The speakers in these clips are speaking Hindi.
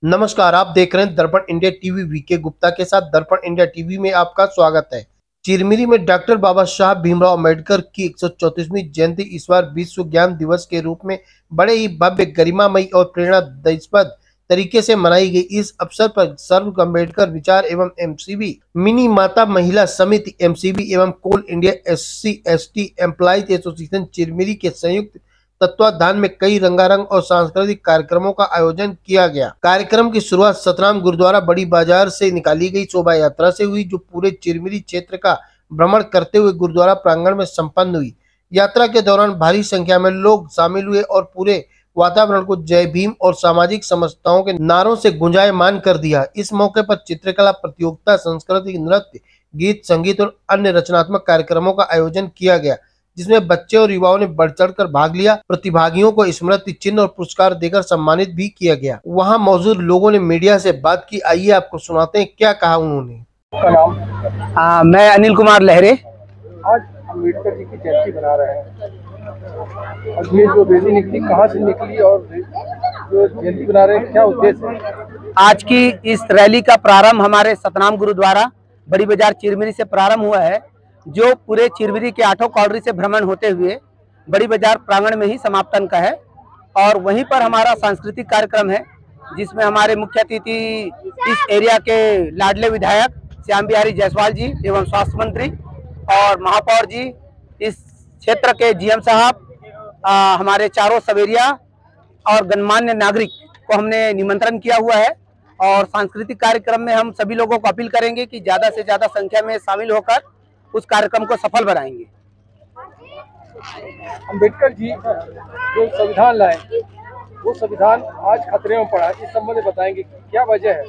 नमस्कार, आप देख रहे हैं दर्पण इंडिया टीवी। वीके गुप्ता के साथ दर्पण इंडिया टीवी में आपका स्वागत है। चिरमिरी में डॉक्टर बाबा साहब भीमराव अम्बेडकर की 134वीं जयंती इस बार विश्व ज्ञान दिवस के रूप में बड़े ही भव्य, गरिमामयी और प्रेरणादायक तरीके से मनाई गई। इस अवसर पर सर्व अम्बेडकर विचार एवं एमसीबी मिनी माता महिला समिति एमसीबी एवं coal India SC/ST employees association Chirmiri के संयुक्त तत्वाधान में कई रंगारंग और सांस्कृतिक कार्यक्रमों का आयोजन किया गया। कार्यक्रम की शुरुआत सतनाम गुरुद्वारा बड़ी बाजार से निकाली गई शोभा यात्रा से हुई, जो पूरे चिरमिरी क्षेत्र का भ्रमण करते हुए गुरुद्वारा प्रांगण में संपन्न हुई। यात्रा के दौरान भारी संख्या में लोग शामिल हुए और पूरे वातावरण को जय भीम और सामाजिक समस्याओं के नारों से गुंजायमान कर दिया। इस मौके पर चित्रकला प्रतियोगिता, सांस्कृतिक नृत्य, गीत, संगीत और अन्य रचनात्मक कार्यक्रमों का आयोजन किया गया, जिसमें बच्चे और युवाओं ने बढ़ चढ़कर भाग लिया। प्रतिभागियों को स्मृति चिन्ह और पुरस्कार देकर सम्मानित भी किया गया। वहां मौजूद लोगों ने मीडिया से बात की। आइए आपको सुनाते हैं क्या कहा उन्होंने। मैं अनिल कुमार लहरे। आज अम्बेडकर जी की जयंती बना रहे हैं। अब ये जो रैली निकली, कहाँ से निकली और जो जयंती बना रहे हैं, क्या उद्देश्य है? आज की इस रैली का प्रारंभ हमारे सतनाम गुरुद्वारा बड़ी बाजार चिरमिरी से प्रारंभ हुआ है, जो पूरे चिरमिरी के 8 कॉलोनी से भ्रमण होते हुए बड़ी बाजार प्रांगण में ही समापन का है। और वहीं पर हमारा सांस्कृतिक कार्यक्रम है, जिसमें हमारे मुख्य अतिथि इस एरिया के लाडले विधायक श्याम बिहारी जायसवाल जी एवं स्वास्थ्य मंत्री और महापौर जी, इस क्षेत्र के GM साहब, हमारे चारों सवेरिया और गणमान्य नागरिक को हमने निमंत्रण किया हुआ है। और सांस्कृतिक कार्यक्रम में हम सभी लोगों को अपील करेंगे कि ज़्यादा से ज़्यादा संख्या में शामिल होकर उस कार्यक्रम को सफल बनाएंगे। अम्बेडकर जी जो संविधान लाए, वो संविधान आज खतरे में पड़ा है, इस संबंध में बताएंगे क्या वजह है?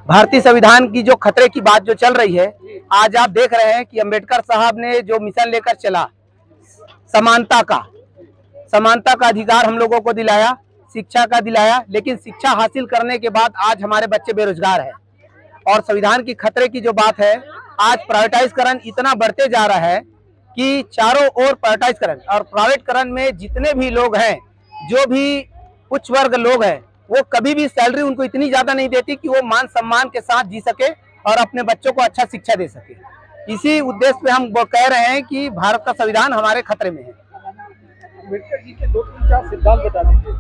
भारतीय संविधान की जो खतरे की बात जो चल रही है, आज आप देख रहे हैं कि अम्बेडकर साहब ने जो मिशन लेकर चला, समानता का अधिकार हम लोगों को दिलाया, शिक्षा का दिलाया, लेकिन शिक्षा हासिल करने के बाद आज हमारे बच्चे बेरोजगार हैं। और संविधान की खतरे की जो बात है, आज प्राइवेटाइजकरण इतना बढ़ते जा रहा है कि चारों ओर प्राइवेटाइजकरण, और प्राइवेटकरण में जितने भी लोग हैं, जो भी उच्च वर्ग लोग हैं, वो कभी भी सैलरी उनको इतनी ज्यादा नहीं देती कि वो मान सम्मान के साथ जी सके और अपने बच्चों को अच्छा शिक्षा दे सके। इसी उद्देश्य पे हम कह रहे हैं कि भारत का संविधान हमारे खतरे में है। अम्बेडकर जी के 2-3-4 सिद्धांत बता दीजिए।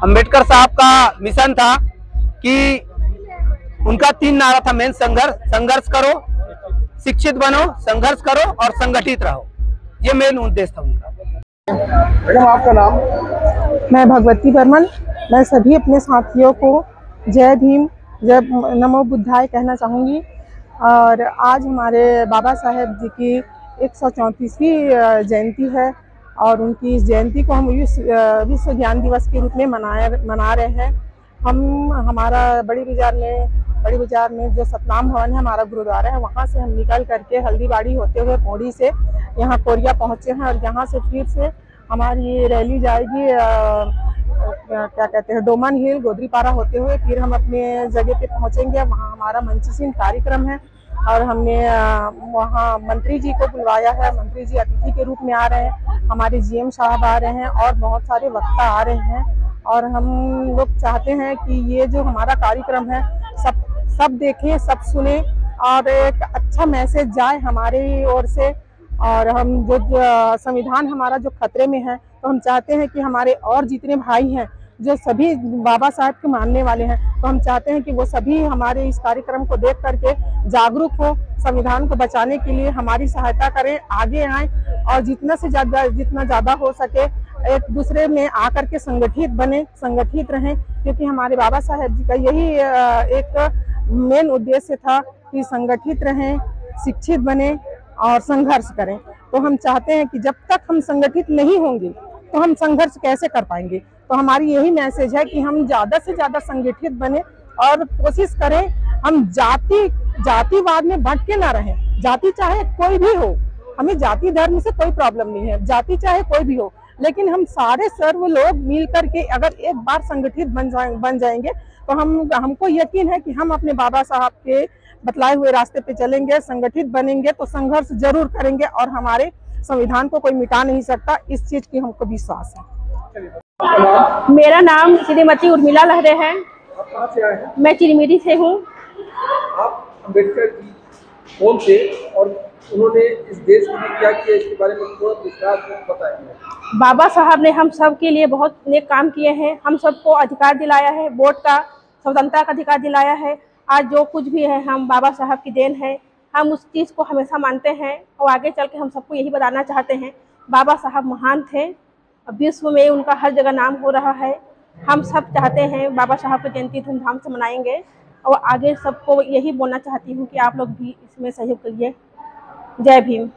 अम्बेडकर साहब का मिशन था कि उनका 3 नारा था मेन: संघर्ष करो, शिक्षित बनो, संघर्ष करो और संगठित रहो। ये मेन उद्देश्य था उनका। मैडम, आपका नाम? मैं भगवती बर्मन। मैं सभी अपने साथियों को जय भीम, जय नमो बुद्धाय कहना चाहूँगी। और आज हमारे बाबा साहेब जी की 134वीं जयंती है और उनकी इस जयंती को हम विश्व ज्ञान दिवस के रूप में मना रहे हैं। हमारा बड़ी बाजार में जो सतनाम भवन है, हमारा गुरुद्वारा है, वहाँ से हम निकल करके हल्दीबाड़ी होते हुए पौड़ी से यहाँ कोरिया पहुँचे हैं। और यहाँ से फिर से हमारी ये रैली जाएगी, क्या कहते हैं, डोमन हिल, गोदरीपारा होते हुए फिर हम अपने जगह पे पहुँचेंगे। वहाँ हमारा मंचन कार्यक्रम है और हमने वहाँ मंत्री जी को बुलवाया है। मंत्री जी अतिथि के रूप में आ रहे हैं, हमारे GM साहब आ रहे हैं और बहुत सारे वक्ता आ रहे हैं। और हम लोग चाहते हैं कि ये जो हमारा कार्यक्रम है, सब देखें, सब सुने और एक अच्छा मैसेज जाए हमारी ओर से। और हम जो संविधान हमारा जो खतरे में है, तो हम चाहते हैं कि हमारे और जितने भाई हैं जो सभी बाबा साहब के मानने वाले हैं, तो हम चाहते हैं कि वो सभी हमारे इस कार्यक्रम को देख करके जागरूक हो, संविधान को बचाने के लिए हमारी सहायता करें, आगे आएं और जितना ज़्यादा हो सके एक दूसरे में आकर के संगठित रहें। क्योंकि हमारे बाबा साहेब जी का यही एक मेन उद्देश्य था कि संगठित रहें, शिक्षित बने और संघर्ष करें। तो हम चाहते हैं कि जब तक हम संगठित नहीं होंगे तो हम संघर्ष कैसे कर पाएंगे। तो हमारी यही मैसेज है कि हम ज़्यादा से ज़्यादा संगठित बने और कोशिश करें हम जातिवाद में भटके ना रहें। जाति चाहे कोई भी हो, हमें जाति धर्म से कोई प्रॉब्लम नहीं है, जाति चाहे कोई भी हो, लेकिन हम सारे सर्व लोग मिल करके अगर एक बार संगठित बन जाएंगे तो हमको यकीन है कि हम अपने बाबा साहब के बतलाए हुए रास्ते पे चलेंगे, संगठित बनेंगे तो संघर्ष जरूर करेंगे और हमारे संविधान को कोई मिटा नहीं सकता, इस चीज की हमको विश्वास है। मेरा नाम श्रीमती उर्मिला लहरे है। कहाँ से आए हैं? मैं चिरमिरी से हूँ। आप अम्बेडकर जी कौन थे और उन्होंने इस देश के लिए क्या किया, इसके बारे में थोड़ा विस्तार से बताएंगे। बाबा साहब ने हम सब के लिए बहुत नेक काम किए हैं। हम सबको अधिकार दिलाया है, वोट का, स्वतंत्रता का अधिकार दिलाया है। आज जो कुछ भी है हम बाबा साहब की देन है। हम उस चीज़ को हमेशा मानते हैं और आगे चल के हम सबको यही बताना चाहते हैं, बाबा साहब महान थे। विश्व में उनका हर जगह नाम हो रहा है। हम सब चाहते हैं बाबा साहब की जयंती धूमधाम से मनाएंगे और आगे सबको यही बोलना चाहती हूँ कि आप लोग भी इसमें सहयोग करिए। जय भीम।